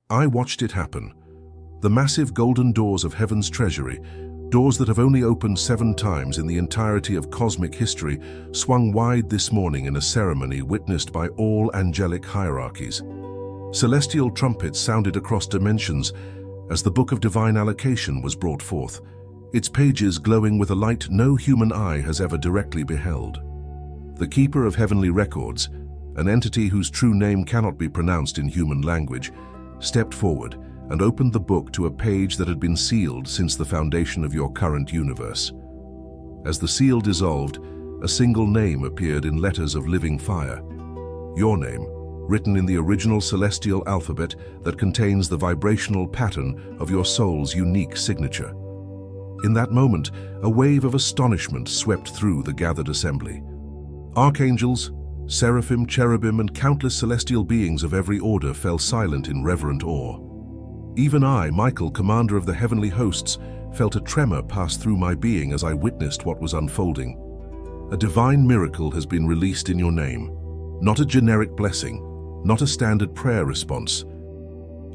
I watched it happen. The massive golden doors of heaven's treasury, doors that have only opened 7 times in the entirety of cosmic history, swung wide this morning in a ceremony witnessed by all angelic hierarchies. Celestial trumpets sounded across dimensions as the Book of Divine Allocation was brought forth, its pages glowing with a light no human eye has ever directly beheld. The Keeper of Heavenly Records, an entity whose true name cannot be pronounced in human language, stepped forward and opened the book to a page that had been sealed since the foundation of your current universe. As the seal dissolved, a single name appeared in letters of living fire. Your name, written in the original celestial alphabet that contains the vibrational pattern of your soul's unique signature. In that moment, a wave of astonishment swept through the gathered assembly. Archangels, seraphim, cherubim, and countless celestial beings of every order fell silent in reverent awe. Even I, Michael, commander of the heavenly hosts, felt a tremor pass through my being as I witnessed what was unfolding. A divine miracle has been released in your name. Not a generic blessing, not a standard prayer response.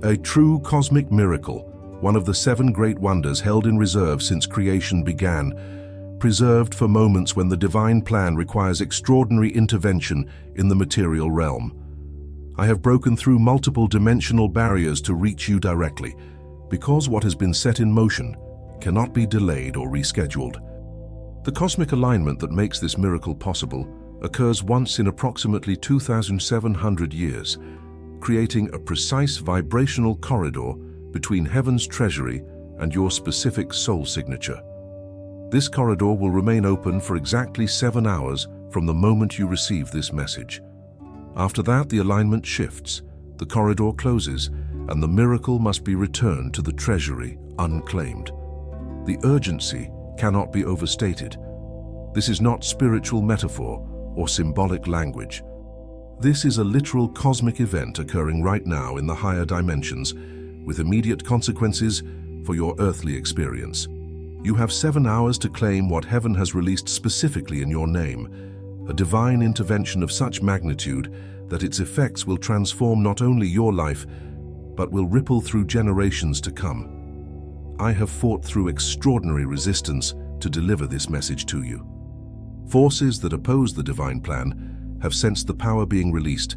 A true cosmic miracle, one of the 7 great wonders held in reserve since creation began, preserved for moments when the divine plan requires extraordinary intervention in the material realm. I have broken through multiple dimensional barriers to reach you directly, because what has been set in motion cannot be delayed or rescheduled. The cosmic alignment that makes this miracle possible occurs once in approximately 2,700 years, creating a precise vibrational corridor between heaven's treasury and your specific soul signature. This corridor will remain open for exactly 7 hours from the moment you receive this message. After that, the alignment shifts, the corridor closes, and the miracle must be returned to the treasury unclaimed. The urgency cannot be overstated. This is not spiritual metaphor or symbolic language. This is a literal cosmic event occurring right now in the higher dimensions, with immediate consequences for your earthly experience. You have 7 hours to claim what heaven has released specifically in your name, a divine intervention of such magnitude that its effects will transform not only your life, but will ripple through generations to come. I have fought through extraordinary resistance to deliver this message to you. Forces that oppose the divine plan have sensed the power being released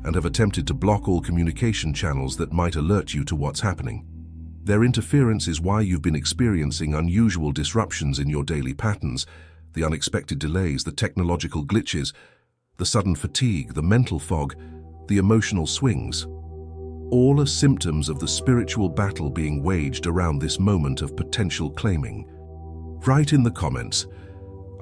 and have attempted to block all communication channels that might alert you to what's happening. Their interference is why you've been experiencing unusual disruptions in your daily patterns, the unexpected delays, the technological glitches, the sudden fatigue, the mental fog, the emotional swings. All are symptoms of the spiritual battle being waged around this moment of potential claiming. Write in the comments,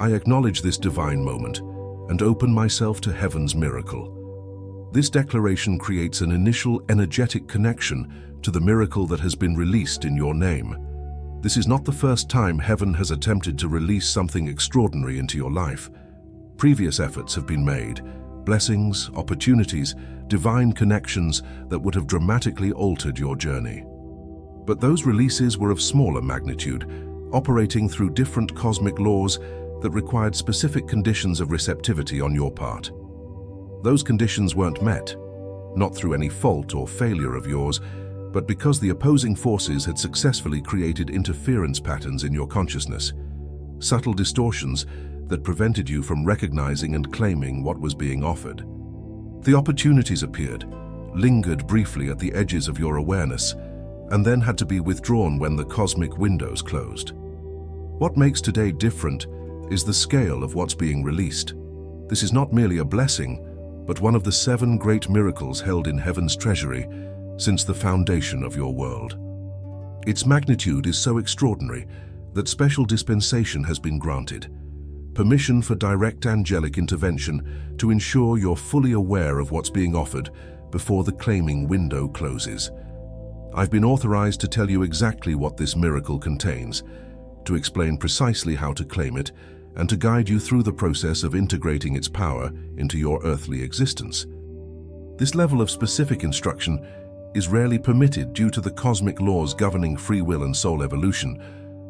"I acknowledge this divine moment and open myself to heaven's miracle." This declaration creates an initial energetic connection to the miracle that has been released in your name. This is not the first time heaven has attempted to release something extraordinary into your life. Previous efforts have been made, blessings, opportunities, divine connections that would have dramatically altered your journey. But those releases were of smaller magnitude, operating through different cosmic laws that required specific conditions of receptivity on your part. Those conditions weren't met, not through any fault or failure of yours, but because the opposing forces had successfully created interference patterns in your consciousness, subtle distortions that prevented you from recognizing and claiming what was being offered. The opportunities appeared, lingered briefly at the edges of your awareness, and then had to be withdrawn when the cosmic windows closed. What makes today different is the scale of what's being released. This is not merely a blessing, but one of the 7 great miracles held in heaven's treasury since the foundation of your world. Its magnitude is so extraordinary that special dispensation has been granted, permission for direct angelic intervention to ensure you're fully aware of what's being offered before the claiming window closes. I've been authorized to tell you exactly what this miracle contains, to explain precisely how to claim it, and to guide you through the process of integrating its power into your earthly existence. This level of specific instruction is rarely permitted due to the cosmic laws governing free will and soul evolution,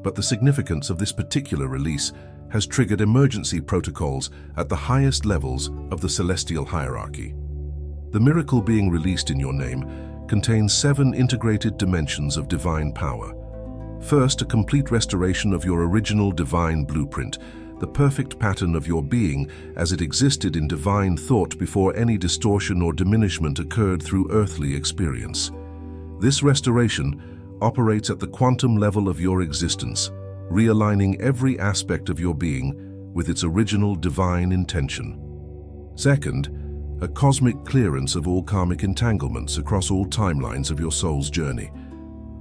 but the significance of this particular release has triggered emergency protocols at the highest levels of the celestial hierarchy. The miracle being released in your name contains 7 integrated dimensions of divine power. First, a complete restoration of your original divine blueprint, the perfect pattern of your being as it existed in divine thought before any distortion or diminishment occurred through earthly experience. This restoration operates at the quantum level of your existence, realigning every aspect of your being with its original divine intention. Second, a cosmic clearance of all karmic entanglements across all timelines of your soul's journey.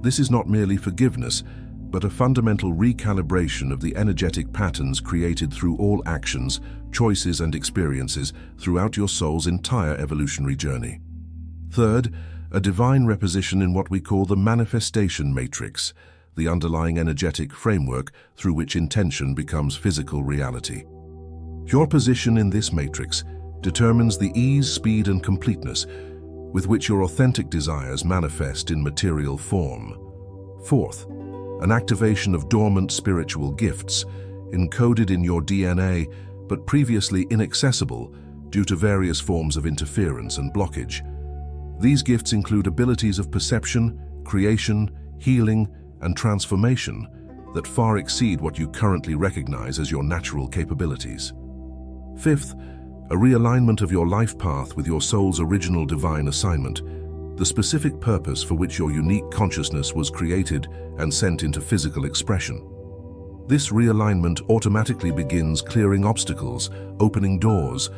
This is not merely forgiveness, but a fundamental recalibration of the energetic patterns created through all actions, choices, and experiences throughout your soul's entire evolutionary journey. Third, a divine reposition in what we call the manifestation matrix, the underlying energetic framework through which intention becomes physical reality. Your position in this matrix determines the ease, speed, and completeness with which your authentic desires manifest in material form. Fourth, an activation of dormant spiritual gifts, encoded in your DNA but previously inaccessible due to various forms of interference and blockage. These gifts include abilities of perception, creation, healing, and transformation that far exceed what you currently recognize as your natural capabilities. Fifth, a realignment of your life path with your soul's original divine assignment, the specific purpose for which your unique consciousness was created and sent into physical expression. This realignment automatically begins clearing obstacles, opening doors,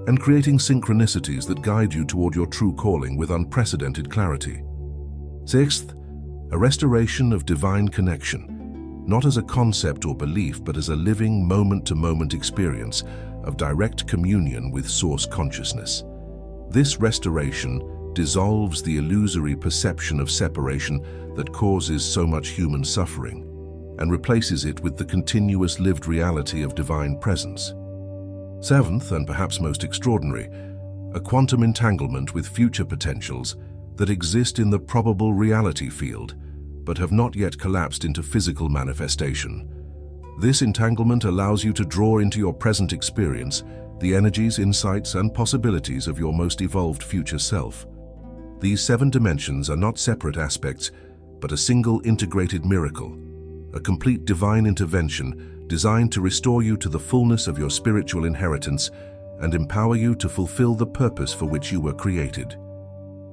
and creating synchronicities that guide you toward your true calling with unprecedented clarity. Sixth, a restoration of divine connection, not as a concept or belief, but as a living moment-to-moment experience of direct communion with source consciousness. This restoration dissolves the illusory perception of separation that causes so much human suffering and replaces it with the continuous lived reality of divine presence. Seventh, and perhaps most extraordinary, a quantum entanglement with future potentials that exist in the probable reality field but have not yet collapsed into physical manifestation. This entanglement allows you to draw into your present experience the energies, insights, and possibilities of your most evolved future self. These 7 dimensions are not separate aspects, but a single integrated miracle, a complete divine intervention designed to restore you to the fullness of your spiritual inheritance and empower you to fulfill the purpose for which you were created.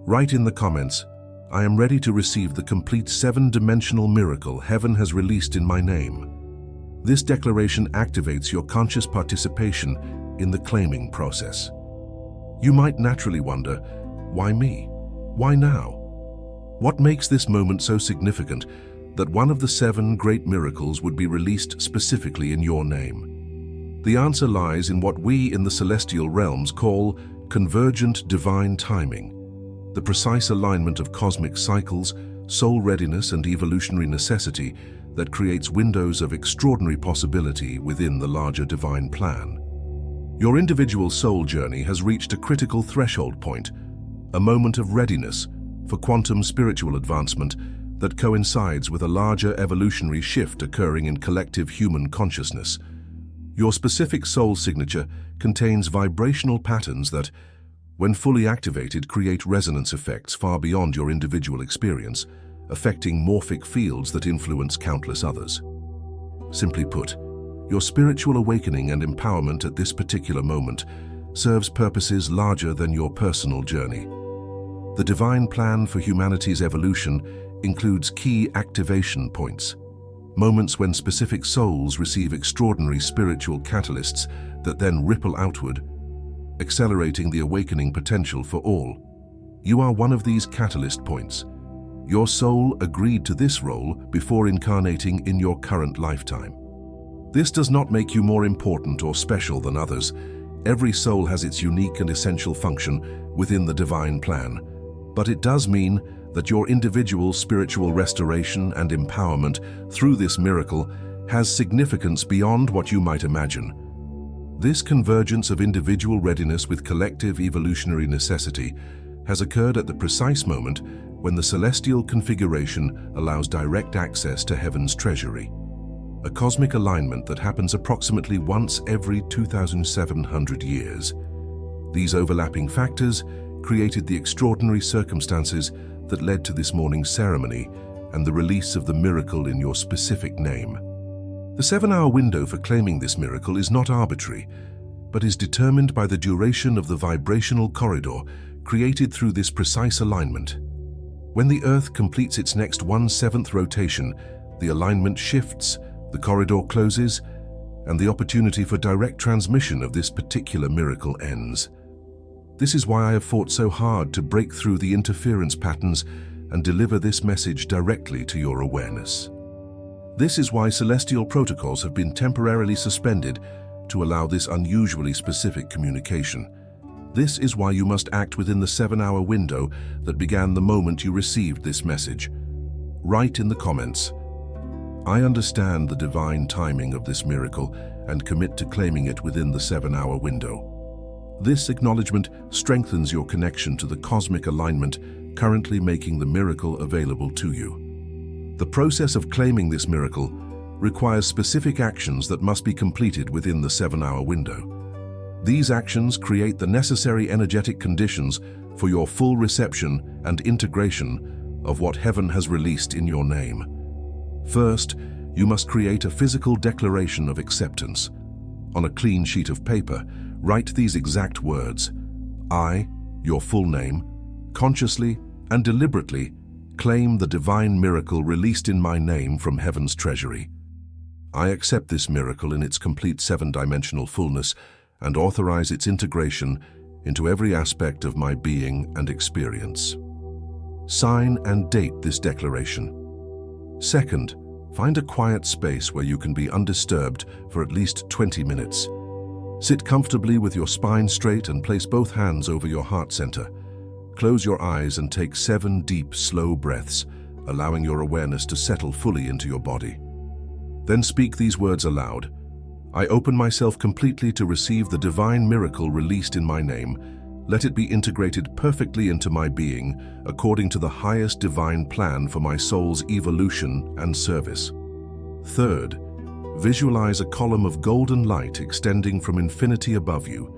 Write in the comments, "I am ready to receive the complete 7-dimensional miracle heaven has released in my name." This declaration activates your conscious participation in the claiming process. You might naturally wonder, why me? Why now? What makes this moment so significant that one of the 7 great miracles would be released specifically in your name? The answer lies in what we in the celestial realms call convergent divine timing, the precise alignment of cosmic cycles, soul readiness, and evolutionary necessity that creates windows of extraordinary possibility within the larger divine plan. Your individual soul journey has reached a critical threshold point, a moment of readiness for quantum spiritual advancement that coincides with a larger evolutionary shift occurring in collective human consciousness. Your specific soul signature contains vibrational patterns that, when fully activated, create resonance effects far beyond your individual experience, affecting morphic fields that influence countless others. Simply put, your spiritual awakening and empowerment at this particular moment serves purposes larger than your personal journey. The divine plan for humanity's evolution includes key activation points, moments when specific souls receive extraordinary spiritual catalysts that then ripple outward, accelerating the awakening potential for all. You are one of these catalyst points. Your soul agreed to this role before incarnating in your current lifetime. This does not make you more important or special than others. Every soul has its unique and essential function within the divine plan, but it does mean that your individual spiritual restoration and empowerment through this miracle has significance beyond what you might imagine. This convergence of individual readiness with collective evolutionary necessity has occurred at the precise moment when the celestial configuration allows direct access to heaven's treasury, a cosmic alignment that happens approximately once every 2,700 years. These overlapping factors created the extraordinary circumstances that led to this morning's ceremony and the release of the miracle in your specific name. The 7-hour window for claiming this miracle is not arbitrary, but is determined by the duration of the vibrational corridor created through this precise alignment. When the Earth completes its next 1/7 rotation, the alignment shifts, the corridor closes, and the opportunity for direct transmission of this particular miracle ends. This is why I have fought so hard to break through the interference patterns and deliver this message directly to your awareness. This is why celestial protocols have been temporarily suspended to allow this unusually specific communication. This is why you must act within the 7-hour window that began the moment you received this message. Write in the comments, "I understand the divine timing of this miracle and commit to claiming it within the 7-hour window." This acknowledgement strengthens your connection to the cosmic alignment currently making the miracle available to you. The process of claiming this miracle requires specific actions that must be completed within the 7-hour window. These actions create the necessary energetic conditions for your full reception and integration of what heaven has released in your name. First, you must create a physical declaration of acceptance. On a clean sheet of paper, write these exact words: "I, your full name, consciously and deliberately claim the divine miracle released in my name from heaven's treasury. I accept this miracle in its complete 7-dimensional fullness and authorize its integration into every aspect of my being and experience." Sign and date this declaration. Second, find a quiet space where you can be undisturbed for at least 20 minutes. Sit comfortably with your spine straight and place both hands over your heart center. Close your eyes and take 7 deep, slow breaths, allowing your awareness to settle fully into your body. Then speak these words aloud. "I open myself completely to receive the divine miracle released in my name. Let it be integrated perfectly into my being, according to the highest divine plan for my soul's evolution and service." Third, visualize a column of golden light extending from infinity above you,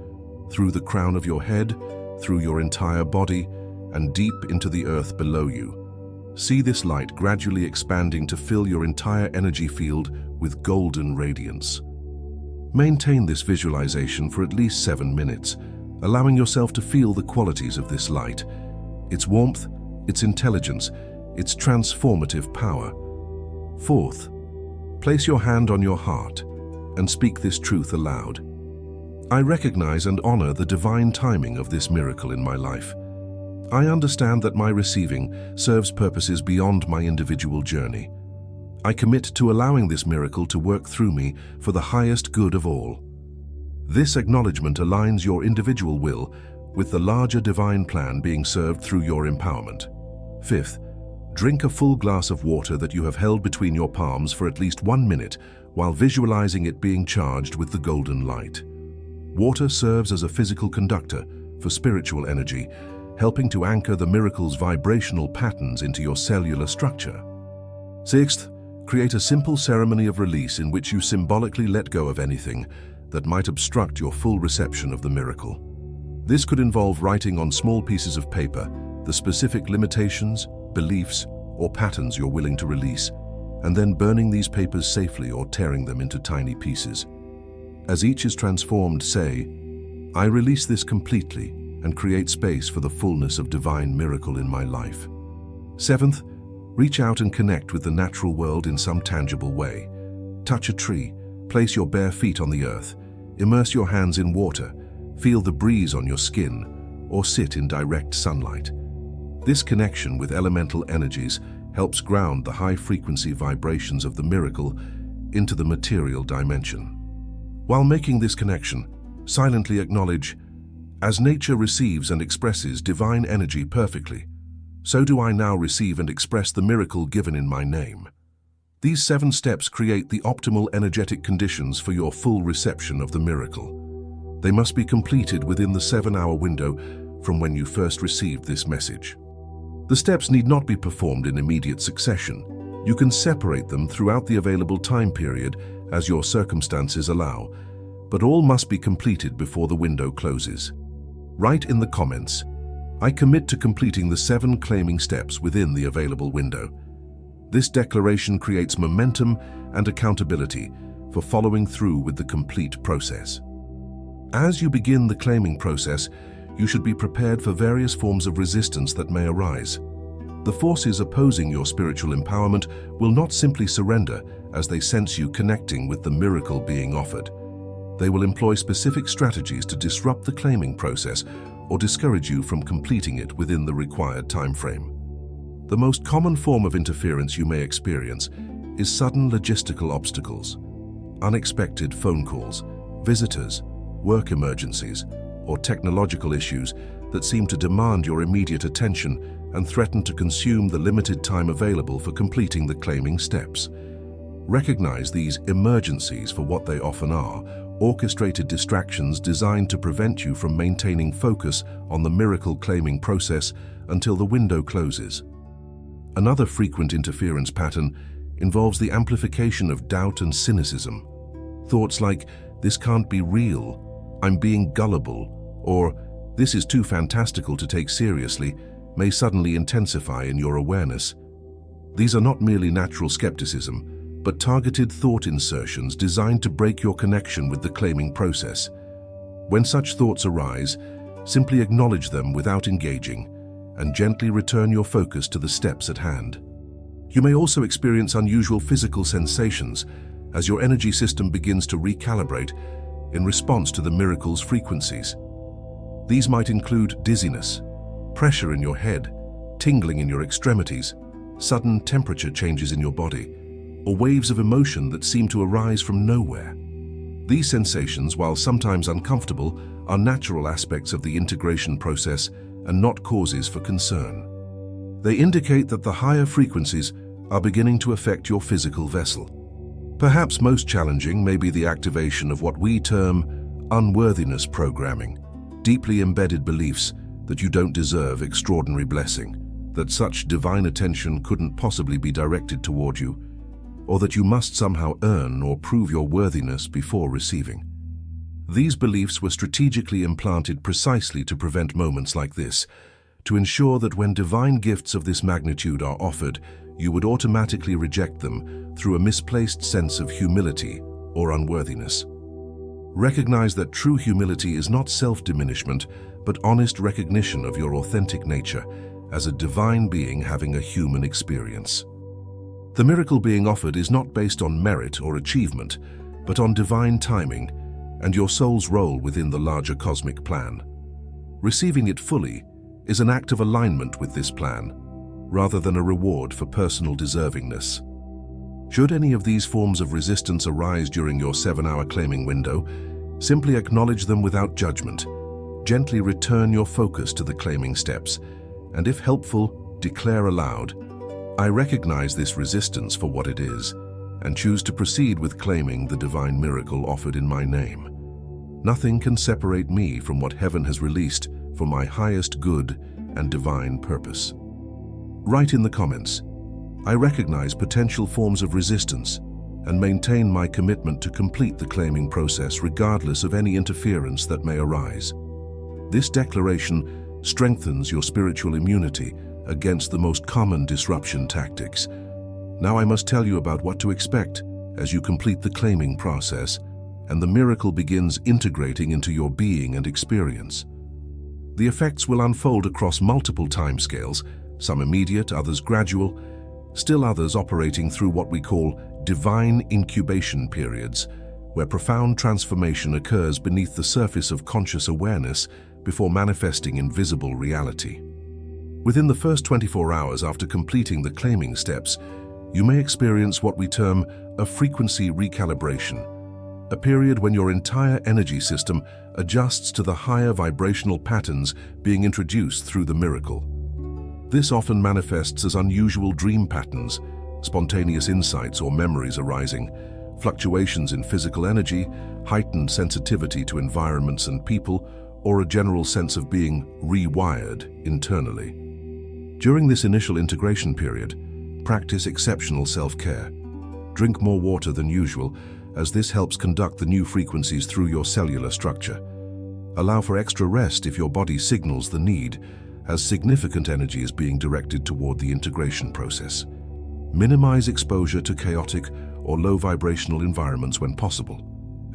through the crown of your head, through your entire body, and deep into the earth below you. See this light gradually expanding to fill your entire energy field with golden radiance. Maintain this visualization for at least 7 minutes, allowing yourself to feel the qualities of this light, its warmth, its intelligence, its transformative power. Fourth, place your hand on your heart and speak this truth aloud. "I recognize and honor the divine timing of this miracle in my life. I understand that my receiving serves purposes beyond my individual journey. I commit to allowing this miracle to work through me for the highest good of all." This acknowledgement aligns your individual will with the larger divine plan being served through your empowerment. Fifth, drink a full glass of water that you have held between your palms for at least 1 minute while visualizing it being charged with the golden light. Water serves as a physical conductor for spiritual energy, helping to anchor the miracle's vibrational patterns into your cellular structure. Sixth, create a simple ceremony of release in which you symbolically let go of anything that might obstruct your full reception of the miracle. This could involve writing on small pieces of paper the specific limitations, beliefs, or patterns you're willing to release, and then burning these papers safely or tearing them into tiny pieces. As each is transformed, say, "I release this completely and create space for the fullness of divine miracle in my life." Seventh, reach out and connect with the natural world in some tangible way. Touch a tree, place your bare feet on the earth, immerse your hands in water, feel the breeze on your skin, or sit in direct sunlight. This connection with elemental energies helps ground the high-frequency vibrations of the miracle into the material dimension. While making this connection, silently acknowledge, "As nature receives and expresses divine energy perfectly, so do I now receive and express the miracle given in my name." These 7 steps create the optimal energetic conditions for your full reception of the miracle. They must be completed within the 7-hour window from when you first received this message. The steps need not be performed in immediate succession. You can separate them throughout the available time period as your circumstances allow, but all must be completed before the window closes. Write in the comments, I commit to completing the 7 claiming steps within the available window. This declaration creates momentum and accountability for following through with the complete process. As you begin the claiming process, you should be prepared for various forms of resistance that may arise. The forces opposing your spiritual empowerment will not simply surrender as they sense you connecting with the miracle being offered. They will employ specific strategies to disrupt the claiming process or discourage you from completing it within the required time frame. The most common form of interference you may experience is sudden logistical obstacles, unexpected phone calls, visitors, work emergencies, or technological issues that seem to demand your immediate attention and threaten to consume the limited time available for completing the claiming steps. Recognize these emergencies for what they often are: orchestrated distractions designed to prevent you from maintaining focus on the miracle claiming process until the window closes. Another frequent interference pattern involves the amplification of doubt and cynicism. Thoughts like, "This can't be real," "I'm being gullible," or "This is too fantastical to take seriously," may suddenly intensify in your awareness. These are not merely natural skepticism, but targeted thought insertions designed to break your connection with the claiming process. When such thoughts arise, simply acknowledge them without engaging and gently return your focus to the steps at hand. You may also experience unusual physical sensations as your energy system begins to recalibrate in response to the miracle's frequencies. These might include dizziness, pressure in your head, tingling in your extremities, sudden temperature changes in your body, or waves of emotion that seem to arise from nowhere. These sensations, while sometimes uncomfortable, are natural aspects of the integration process and not causes for concern. They indicate that the higher frequencies are beginning to affect your physical vessel. Perhaps most challenging may be the activation of what we term unworthiness programming, deeply embedded beliefs that you don't deserve extraordinary blessing, that such divine attention couldn't possibly be directed toward you, or that you must somehow earn or prove your worthiness before receiving. These beliefs were strategically implanted precisely to prevent moments like this, to ensure that when divine gifts of this magnitude are offered, you would automatically reject them through a misplaced sense of humility or unworthiness. Recognize that true humility is not self-diminishment, but honest recognition of your authentic nature as a divine being having a human experience. The miracle being offered is not based on merit or achievement, but on divine timing and your soul's role within the larger cosmic plan. Receiving it fully is an act of alignment with this plan, rather than a reward for personal deservingness. Should any of these forms of resistance arise during your 7-hour claiming window, simply acknowledge them without judgment. Gently return your focus to the claiming steps, and if helpful, declare aloud, "I recognize this resistance for what it is, and choose to proceed with claiming the divine miracle offered in my name. Nothing can separate me from what heaven has released for my highest good and divine purpose." Write in the comments, "I recognize potential forms of resistance and maintain my commitment to complete the claiming process regardless of any interference that may arise." This declaration strengthens your spiritual immunity against the most common disruption tactics. Now I must tell you about what to expect as you complete the claiming process and the miracle begins integrating into your being and experience. The effects will unfold across multiple timescales, some immediate, others gradual, still others operating through what we call divine incubation periods, where profound transformation occurs beneath the surface of conscious awareness before manifesting in visible reality. Within the first 24 hours after completing the claiming steps, you may experience what we term a frequency recalibration, a period when your entire energy system adjusts to the higher vibrational patterns being introduced through the miracle. This often manifests as unusual dream patterns, spontaneous insights or memories arising, fluctuations in physical energy, heightened sensitivity to environments and people, or a general sense of being rewired internally. During this initial integration period, practice exceptional self-care. Drink more water than usual, as this helps conduct the new frequencies through your cellular structure. Allow for extra rest if your body signals the need, as significant energy is being directed toward the integration process. Minimize exposure to chaotic or low vibrational environments when possible,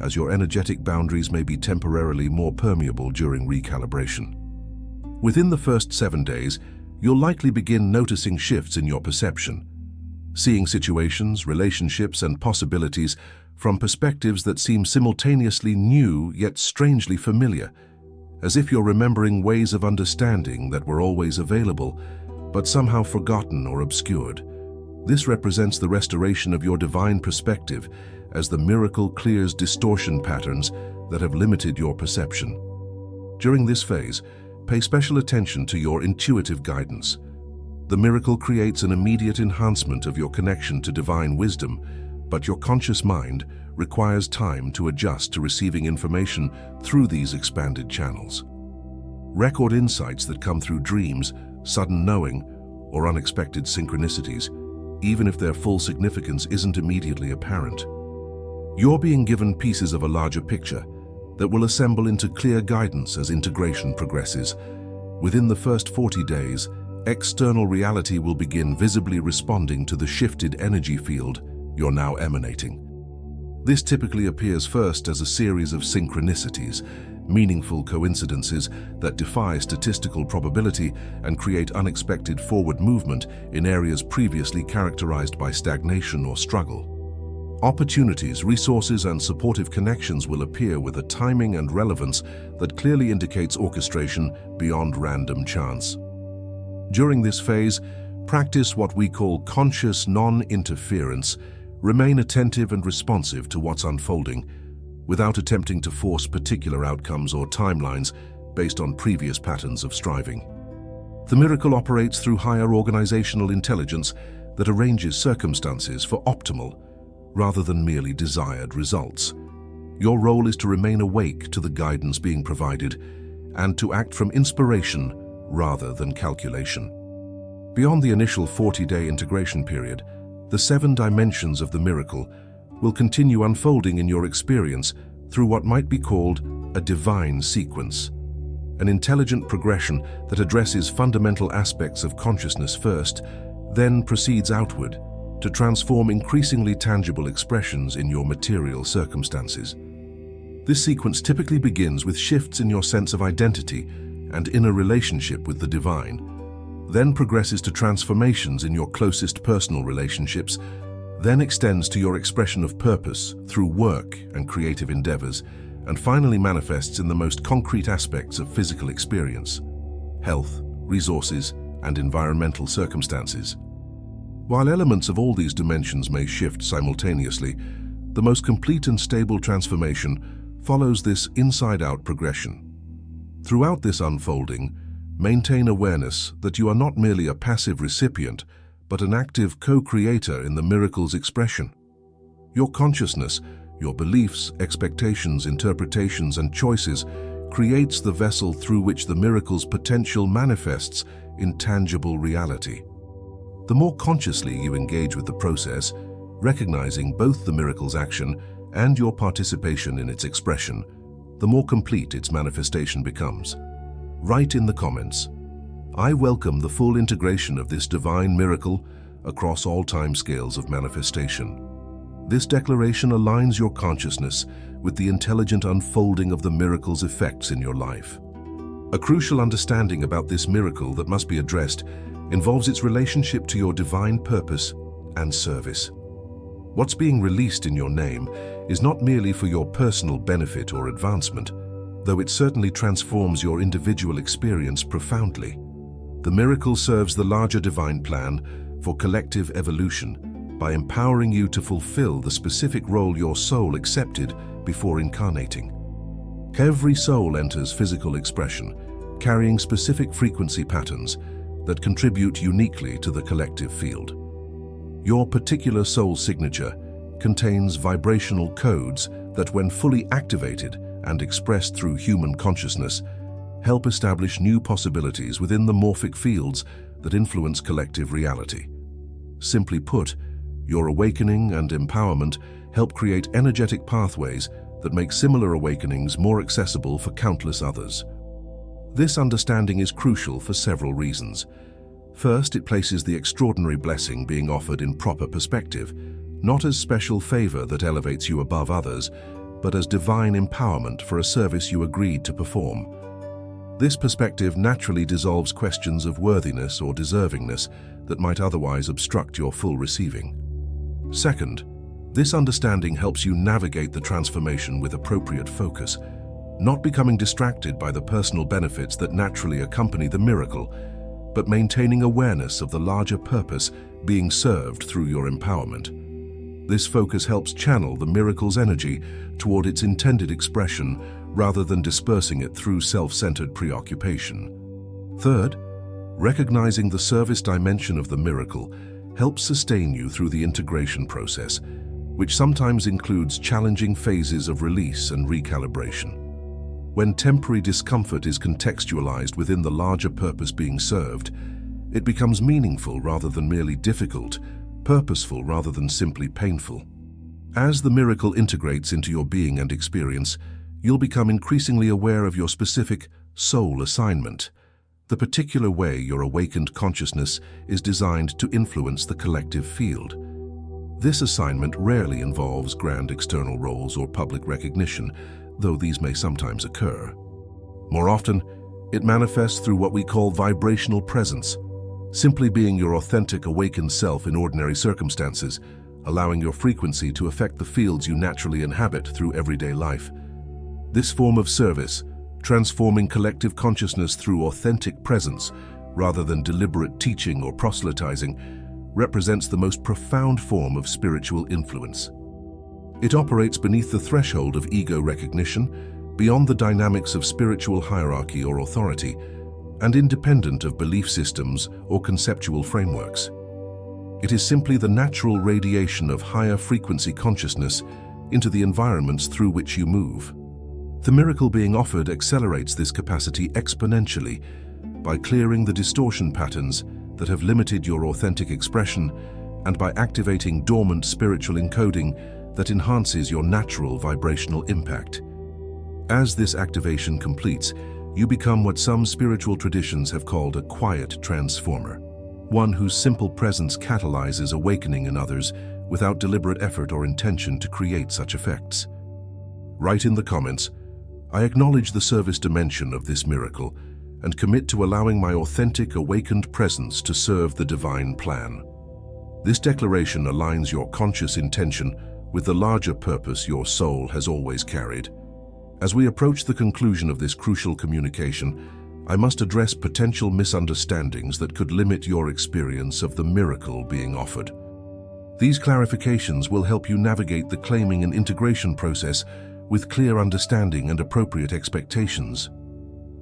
as your energetic boundaries may be temporarily more permeable during recalibration. Within the first 7 days, you'll likely begin noticing shifts in your perception, seeing situations, relationships, and possibilities from perspectives that seem simultaneously new yet strangely familiar, as if you're remembering ways of understanding that were always available, but somehow forgotten or obscured. This represents the restoration of your divine perspective as the miracle clears distortion patterns that have limited your perception. During this phase, pay special attention to your intuitive guidance. The miracle creates an immediate enhancement of your connection to divine wisdom, but your conscious mind requires time to adjust to receiving information through these expanded channels. Record insights that come through dreams, sudden knowing, or unexpected synchronicities, even if their full significance isn't immediately apparent. You're being given pieces of a larger picture that will assemble into clear guidance as integration progresses. Within the first 40 days, external reality will begin visibly responding to the shifted energy field you're now emanating. This typically appears first as a series of synchronicities, meaningful coincidences that defy statistical probability and create unexpected forward movement in areas previously characterized by stagnation or struggle. Opportunities, resources, and supportive connections will appear with a timing and relevance that clearly indicates orchestration beyond random chance. During this phase, practice what we call conscious non-interference. Remain attentive and responsive to what's unfolding, without attempting to force particular outcomes or timelines based on previous patterns of striving. The miracle operates through higher organizational intelligence that arranges circumstances for optimal, rather than merely desired results. Your role is to remain awake to the guidance being provided and to act from inspiration rather than calculation. Beyond the initial 40-day integration period, the 7 dimensions of the miracle will continue unfolding in your experience through what might be called a divine sequence, an intelligent progression that addresses fundamental aspects of consciousness first, then proceeds outward to transform increasingly tangible expressions in your material circumstances. This sequence typically begins with shifts in your sense of identity and inner relationship with the divine, then progresses to transformations in your closest personal relationships, then extends to your expression of purpose through work and creative endeavors, and finally manifests in the most concrete aspects of physical experience: health, resources, and environmental circumstances. While elements of all these dimensions may shift simultaneously, the most complete and stable transformation follows this inside-out progression. Throughout this unfolding, maintain awareness that you are not merely a passive recipient, but an active co-creator in the miracle's expression. Your consciousness, your beliefs, expectations, interpretations, and choices creates the vessel through which the miracle's potential manifests in tangible reality. The more consciously you engage with the process, recognizing both the miracle's action and your participation in its expression, the more complete its manifestation becomes. Write in the comments, "I welcome the full integration of this divine miracle across all timescales of manifestation." This declaration aligns your consciousness with the intelligent unfolding of the miracle's effects in your life. A crucial understanding about this miracle that must be addressed involves its relationship to your divine purpose and service. What's being released in your name is not merely for your personal benefit or advancement, though it certainly transforms your individual experience profoundly. The miracle serves the larger divine plan for collective evolution by empowering you to fulfill the specific role your soul accepted before incarnating. Every soul enters physical expression, carrying specific frequency patterns that contribute uniquely to the collective field. Your particular soul signature contains vibrational codes that, when fully activated and expressed through human consciousness, help establish new possibilities within the morphic fields that influence collective reality. Simply put, your awakening and empowerment help create energetic pathways that make similar awakenings more accessible for countless others. This understanding is crucial for several reasons. First, it places the extraordinary blessing being offered in proper perspective, not as special favor that elevates you above others, but as divine empowerment for a service you agreed to perform. This perspective naturally dissolves questions of worthiness or deservingness that might otherwise obstruct your full receiving. Second, this understanding helps you navigate the transformation with appropriate focus, not becoming distracted by the personal benefits that naturally accompany the miracle, but maintaining awareness of the larger purpose being served through your empowerment. This focus helps channel the miracle's energy toward its intended expression rather than dispersing it through self-centered preoccupation. Third, recognizing the service dimension of the miracle helps sustain you through the integration process, which sometimes includes challenging phases of release and recalibration. When temporary discomfort is contextualized within the larger purpose being served, it becomes meaningful rather than merely difficult, purposeful rather than simply painful. As the miracle integrates into your being and experience, you'll become increasingly aware of your specific soul assignment, the particular way your awakened consciousness is designed to influence the collective field. This assignment rarely involves grand external roles or public recognition, though these may sometimes occur. More often, it manifests through what we call vibrational presence, simply being your authentic awakened self in ordinary circumstances, allowing your frequency to affect the fields you naturally inhabit through everyday life. This form of service, transforming collective consciousness through authentic presence rather than deliberate teaching or proselytizing, represents the most profound form of spiritual influence. It operates beneath the threshold of ego recognition, beyond the dynamics of spiritual hierarchy or authority, and independent of belief systems or conceptual frameworks. It is simply the natural radiation of higher frequency consciousness into the environments through which you move. The miracle being offered accelerates this capacity exponentially by clearing the distortion patterns that have limited your authentic expression and by activating dormant spiritual encoding that enhances your natural vibrational impact. As this activation completes, you become what some spiritual traditions have called a quiet transformer, one whose simple presence catalyzes awakening in others without deliberate effort or intention to create such effects. Write in the comments, "I acknowledge the service dimension of this miracle and commit to allowing my authentic awakened presence to serve the divine plan." This declaration aligns your conscious intention with the larger purpose your soul has always carried. As we approach the conclusion of this crucial communication, I must address potential misunderstandings that could limit your experience of the miracle being offered. These clarifications will help you navigate the claiming and integration process with clear understanding and appropriate expectations.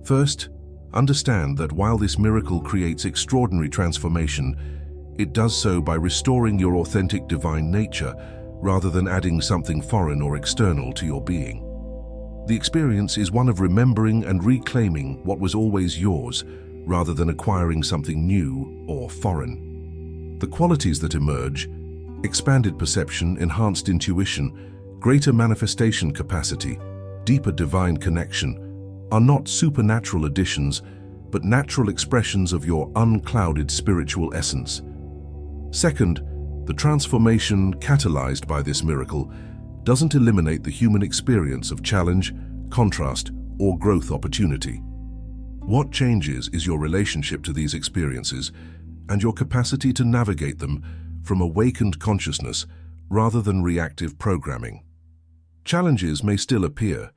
First, understand that while this miracle creates extraordinary transformation, it does so by restoring your authentic divine nature rather than adding something foreign or external to your being. The experience is one of remembering and reclaiming what was always yours, rather than acquiring something new or foreign. The qualities that emerge, expanded perception, enhanced intuition, greater manifestation capacity, deeper divine connection, are not supernatural additions, but natural expressions of your unclouded spiritual essence. Second, the transformation catalyzed by this miracle doesn't eliminate the human experience of challenge, contrast, or growth opportunity. What changes is your relationship to these experiences and your capacity to navigate them from awakened consciousness rather than reactive programming. Challenges may still appear,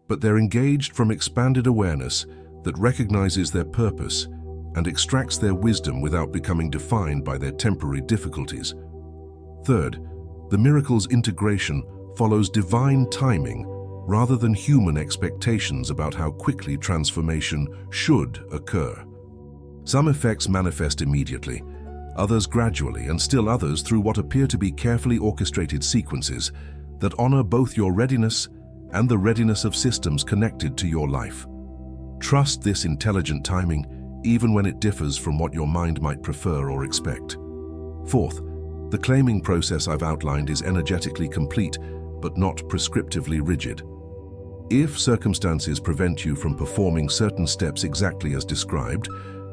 but they're engaged from expanded awareness that recognizes their purpose and extracts their wisdom without becoming defined by their temporary difficulties. Third, the miracle's integration follows divine timing rather than human expectations about how quickly transformation should occur. Some effects manifest immediately, others gradually, and still others through what appear to be carefully orchestrated sequences that honor both your readiness and the readiness of systems connected to your life. Trust this intelligent timing, even when it differs from what your mind might prefer or expect. Fourth, the claiming process I've outlined is energetically complete, but not prescriptively rigid. If circumstances prevent you from performing certain steps exactly as described,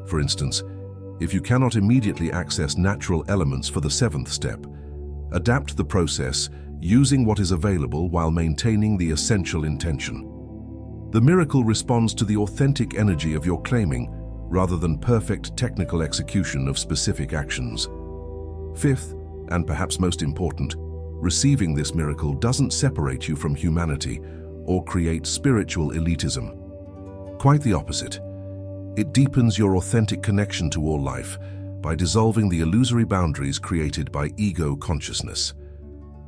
for instance, if you cannot immediately access natural elements for the seventh step, adapt the process using what is available while maintaining the essential intention. The miracle responds to the authentic energy of your claiming rather than perfect technical execution of specific actions. Fifth, and perhaps most important, receiving this miracle doesn't separate you from humanity or create spiritual elitism. Quite the opposite. It deepens your authentic connection to all life by dissolving the illusory boundaries created by ego consciousness.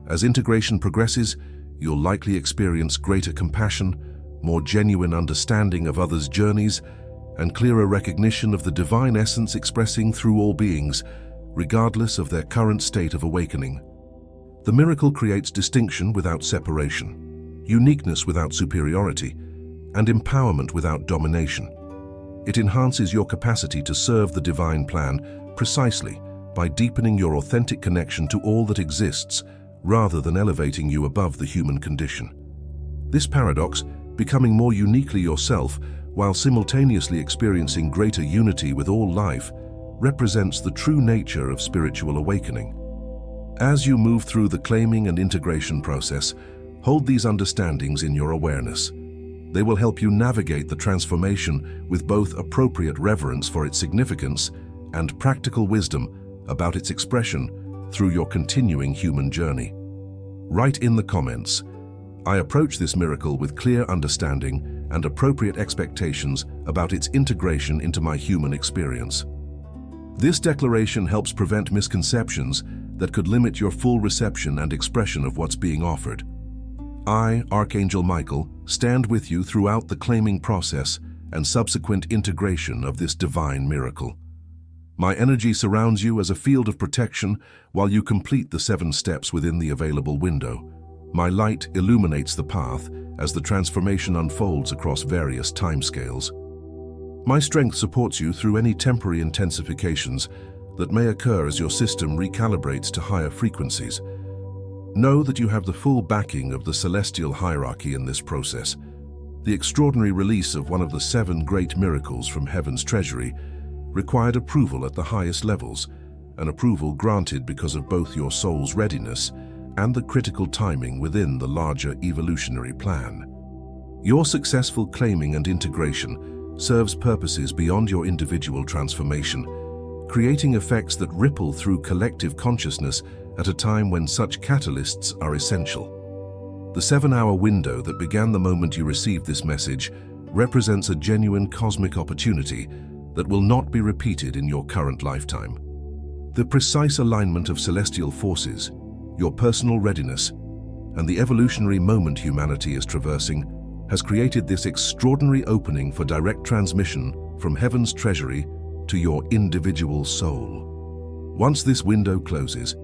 As integration progresses, you'll likely experience greater compassion, more genuine understanding of others' journeys, and clearer recognition of the divine essence expressing through all beings, regardless of their current state of awakening. The miracle creates distinction without separation, uniqueness without superiority, and empowerment without domination. It enhances your capacity to serve the divine plan precisely by deepening your authentic connection to all that exists rather than elevating you above the human condition. This paradox, becoming more uniquely yourself while simultaneously experiencing greater unity with all life, represents the true nature of spiritual awakening. As you move through the claiming and integration process, hold these understandings in your awareness. They will help you navigate the transformation with both appropriate reverence for its significance and practical wisdom about its expression through your continuing human journey. Write in the comments, "I approach this miracle with clear understanding and appropriate expectations about its integration into my human experience." This declaration helps prevent misconceptions that could limit your full reception and expression of what's being offered. I, Archangel Michael, stand with you throughout the claiming process and subsequent integration of this divine miracle. My energy surrounds you as a field of protection while you complete the 7 steps within the available window. My light illuminates the path as the transformation unfolds across various timescales. My strength supports you through any temporary intensifications that may occur as your system recalibrates to higher frequencies. Know that you have the full backing of the celestial hierarchy in this process. The extraordinary release of one of the 7 great miracles from heaven's treasury required approval at the highest levels, an approval granted because of both your soul's readiness and the critical timing within the larger evolutionary plan. Your successful claiming and integration serves purposes beyond your individual transformation, creating effects that ripple through collective consciousness at a time when such catalysts are essential. The 7-hour window that began the moment you received this message represents a genuine cosmic opportunity that will not be repeated in your current lifetime. The precise alignment of celestial forces, your personal readiness, and the evolutionary moment humanity is traversing has created this extraordinary opening for direct transmission from heaven's treasury to your individual soul. Once this window closes,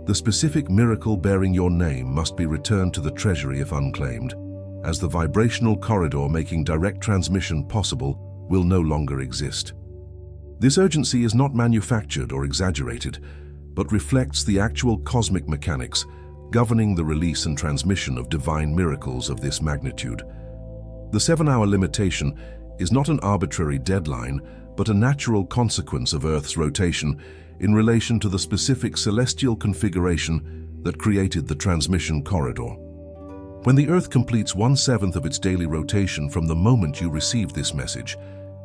the specific miracle bearing your name must be returned to the treasury if unclaimed, as the vibrational corridor making direct transmission possible will no longer exist. This urgency is not manufactured or exaggerated, but reflects the actual cosmic mechanics governing the release and transmission of divine miracles of this magnitude. The 7-hour limitation is not an arbitrary deadline, but a natural consequence of Earth's rotation in relation to the specific celestial configuration that created the transmission corridor. When the Earth completes 1/7 of its daily rotation from the moment you receive this message,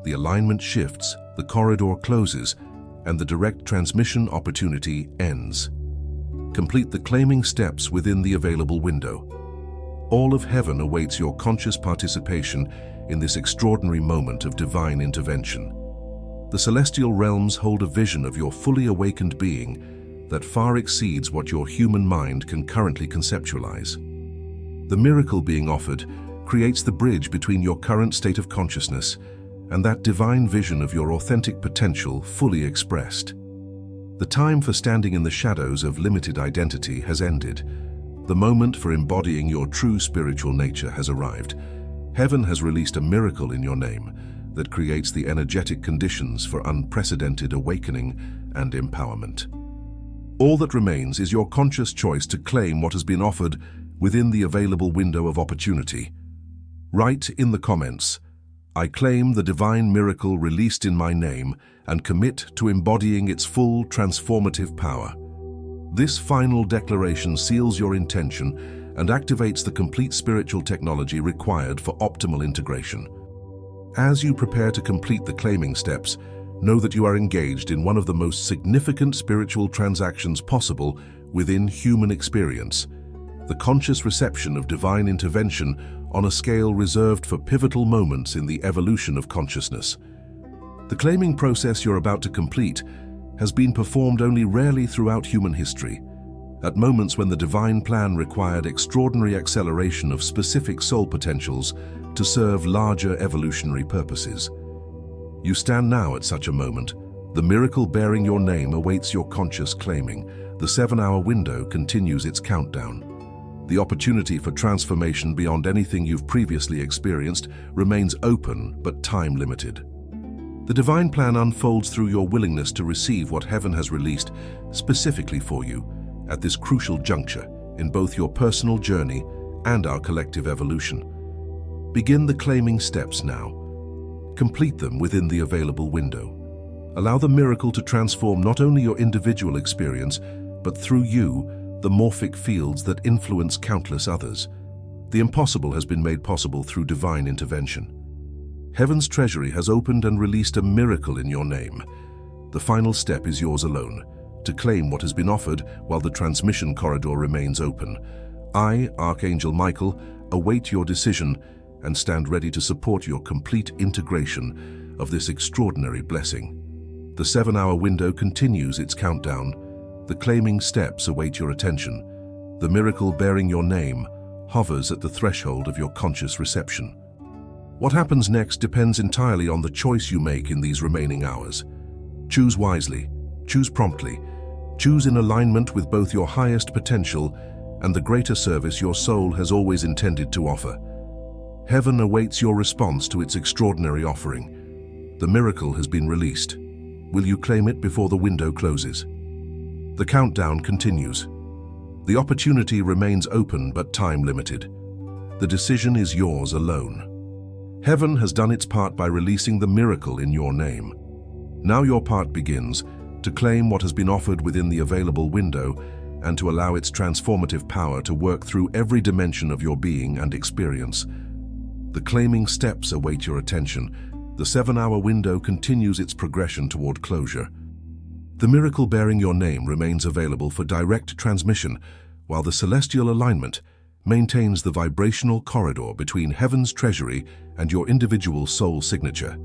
the alignment shifts, the corridor closes, and the direct transmission opportunity ends. Complete the claiming steps within the available window. All of heaven awaits your conscious participation in this extraordinary moment of divine intervention. The celestial realms hold a vision of your fully awakened being that far exceeds what your human mind can currently conceptualize. The miracle being offered creates the bridge between your current state of consciousness and that divine vision of your authentic potential fully expressed. The time for standing in the shadows of limited identity has ended. The moment for embodying your true spiritual nature has arrived. Heaven has released a miracle in your name that creates the energetic conditions for unprecedented awakening and empowerment. All that remains is your conscious choice to claim what has been offered within the available window of opportunity. Write in the comments, "I claim the divine miracle released in my name and commit to embodying its full transformative power." This final declaration seals your intention and activates the complete spiritual technology required for optimal integration. As you prepare to complete the claiming steps, know that you are engaged in one of the most significant spiritual transactions possible within human experience: the conscious reception of divine intervention on a scale reserved for pivotal moments in the evolution of consciousness. The claiming process you're about to complete has been performed only rarely throughout human history, at moments when the divine plan required extraordinary acceleration of specific soul potentials to serve larger evolutionary purposes. You stand now at such a moment. The miracle bearing your name awaits your conscious claiming. The 7-hour window continues its countdown. The opportunity for transformation beyond anything you've previously experienced remains open but time-limited. The divine plan unfolds through your willingness to receive what heaven has released specifically for you at this crucial juncture in both your personal journey and our collective evolution. Begin the claiming steps now. Complete them within the available window. Allow the miracle to transform not only your individual experience, but through you, the morphic fields that influence countless others. The impossible has been made possible through divine intervention. Heaven's treasury has opened and released a miracle in your name. The final step is yours alone, to claim what has been offered while the transmission corridor remains open. I, Archangel Michael, await your decision and stand ready to support your complete integration of this extraordinary blessing. The 7-hour window continues its countdown. The claiming steps await your attention. The miracle bearing your name hovers at the threshold of your conscious reception. What happens next depends entirely on the choice you make in these remaining hours. Choose wisely, choose promptly, choose in alignment with both your highest potential and the greater service your soul has always intended to offer. Heaven awaits your response to its extraordinary offering. The miracle has been released. Will you claim it before the window closes? The countdown continues. The opportunity remains open but time-limited. The decision is yours alone. Heaven has done its part by releasing the miracle in your name. Now your part begins, to claim what has been offered within the available window and to allow its transformative power to work through every dimension of your being and experience. The claiming steps await your attention. The 7-hour window continues its progression toward closure. The miracle bearing your name remains available for direct transmission, while the celestial alignment maintains the vibrational corridor between heaven's treasury and your individual soul signature.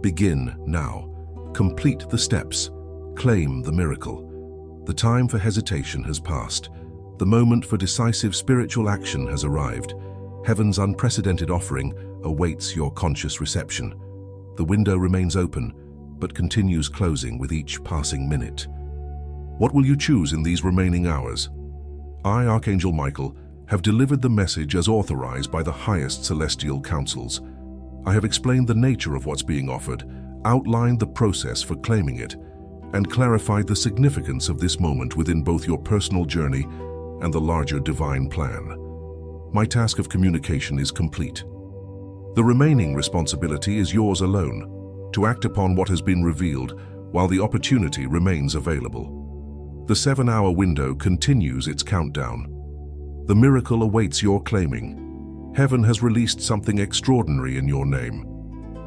Begin now. Complete the steps. Claim the miracle. The time for hesitation has passed. The moment for decisive spiritual action has arrived. Heaven's unprecedented offering awaits your conscious reception. The window remains open, but continues closing with each passing minute. What will you choose in these remaining hours? I, Archangel Michael, have delivered the message as authorized by the highest celestial councils. I have explained the nature of what's being offered, outlined the process for claiming it, and clarified the significance of this moment within both your personal journey and the larger divine plan. My task of communication is complete. The remaining responsibility is yours alone, to act upon what has been revealed while the opportunity remains available. The 7-hour window continues its countdown. The miracle awaits your claiming. Heaven has released something extraordinary in your name.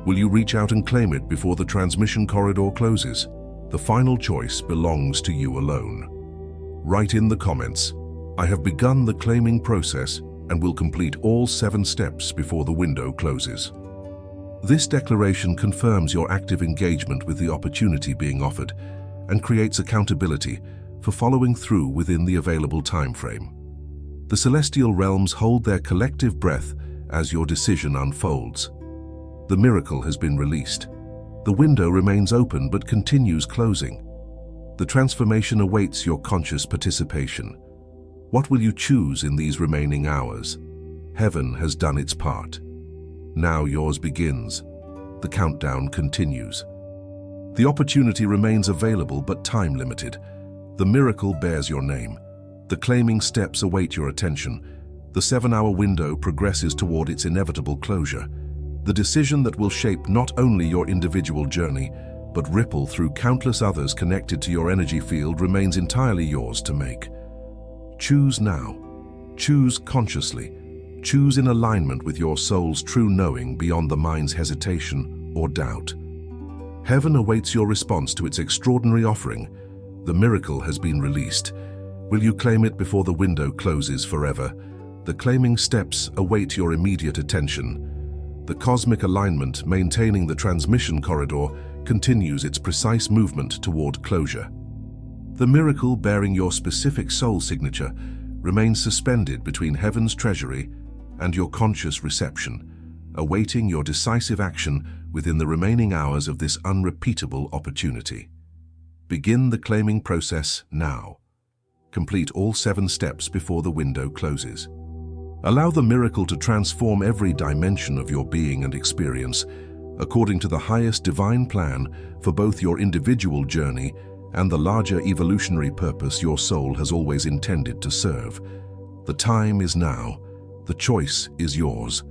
Will you reach out and claim it before the transmission corridor closes? The final choice belongs to you alone. Write in the comments, "I have begun the claiming process and will complete all 7 steps before the window closes." This declaration confirms your active engagement with the opportunity being offered and creates accountability for following through within the available time frame. The celestial realms hold their collective breath as your decision unfolds. The miracle has been released. The window remains open but continues closing. The transformation awaits your conscious participation. What will you choose in these remaining hours? Heaven has done its part. Now yours begins. The countdown continues. The opportunity remains available but time-limited. The miracle bears your name. The claiming steps await your attention. The 7-hour window progresses toward its inevitable closure. The decision that will shape not only your individual journey, but ripple through countless others connected to your energy field remains entirely yours to make. Choose now. Choose consciously. Choose in alignment with your soul's true knowing beyond the mind's hesitation or doubt. Heaven awaits your response to its extraordinary offering. The miracle has been released. Will you claim it before the window closes forever? The claiming steps await your immediate attention. The cosmic alignment maintaining the transmission corridor continues its precise movement toward closure. The miracle bearing your specific soul signature remains suspended between heaven's treasury and your conscious reception, awaiting your decisive action within the remaining hours of this unrepeatable opportunity. Begin the claiming process now. Complete all 7 steps before the window closes. Allow the miracle to transform every dimension of your being and experience, according to the highest divine plan for both your individual journey and the larger evolutionary purpose your soul has always intended to serve. The time is now. The choice is yours.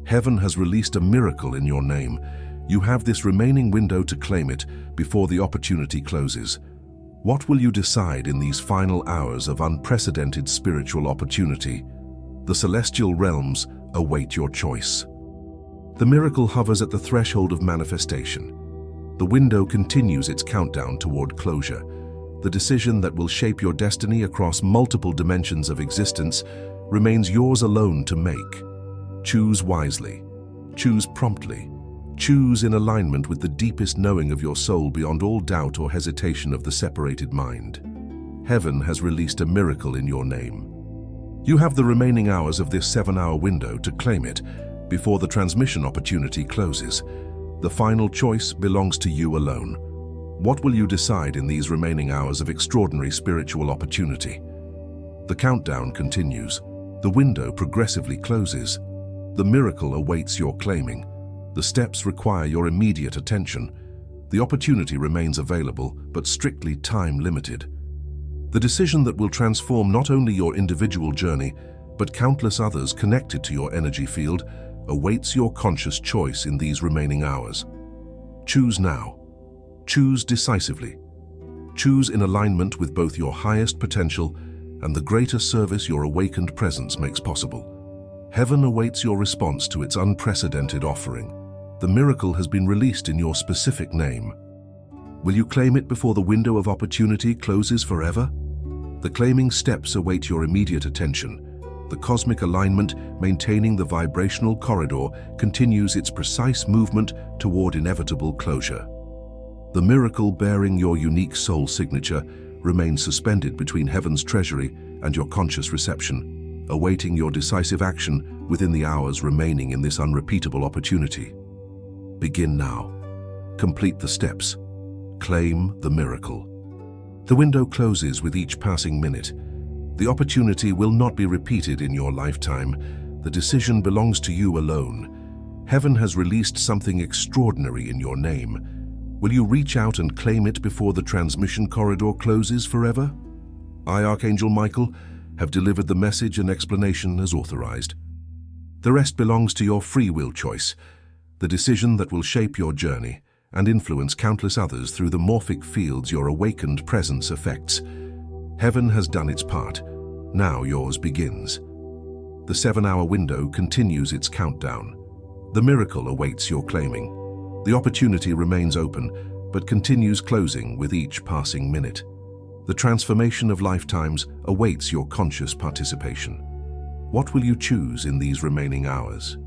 Heaven has released a miracle in your name. You have this remaining window to claim it before the opportunity closes. What will you decide in these final hours of unprecedented spiritual opportunity? The celestial realms await your choice. The miracle hovers at the threshold of manifestation. The window continues its countdown toward closure. The decision that will shape your destiny across multiple dimensions of existence remains yours alone to make. Choose wisely. Choose promptly. Choose in alignment with the deepest knowing of your soul beyond all doubt or hesitation of the separated mind. Heaven has released a miracle in your name. You have the remaining hours of this 7-hour window to claim it before the transmission opportunity closes. The final choice belongs to you alone. What will you decide in these remaining hours of extraordinary spiritual opportunity? The countdown continues. The window progressively closes. The miracle awaits your claiming. The steps require your immediate attention. The opportunity remains available, but strictly time-limited. The decision that will transform not only your individual journey, but countless others connected to your energy field awaits your conscious choice in these remaining hours. Choose now. Choose decisively. Choose in alignment with both your highest potential and the greater service your awakened presence makes possible. Heaven awaits your response to its unprecedented offering. The miracle has been released in your specific name. Will you claim it before the window of opportunity closes forever? The claiming steps await your immediate attention. The cosmic alignment maintaining the vibrational corridor continues its precise movement toward inevitable closure. The miracle bearing your unique soul signature remains suspended between heaven's treasury and your conscious reception, awaiting your decisive action within the hours remaining in this unrepeatable opportunity. Begin now. Complete the steps. Claim the miracle. The window closes with each passing minute. The opportunity will not be repeated in your lifetime. The decision belongs to you alone. Heaven has released something extraordinary in your name. Will you reach out and claim it before the transmission corridor closes forever? I, Archangel Michael, have delivered the message and explanation as authorized. The rest belongs to your free will choice, the decision that will shape your journey and influence countless others through the morphic fields your awakened presence affects. Heaven has done its part. Now yours begins. The 7-hour window continues its countdown. The miracle awaits your claiming. The opportunity remains open, but continues closing with each passing minute. The transformation of lifetimes awaits your conscious participation. What will you choose in these remaining hours?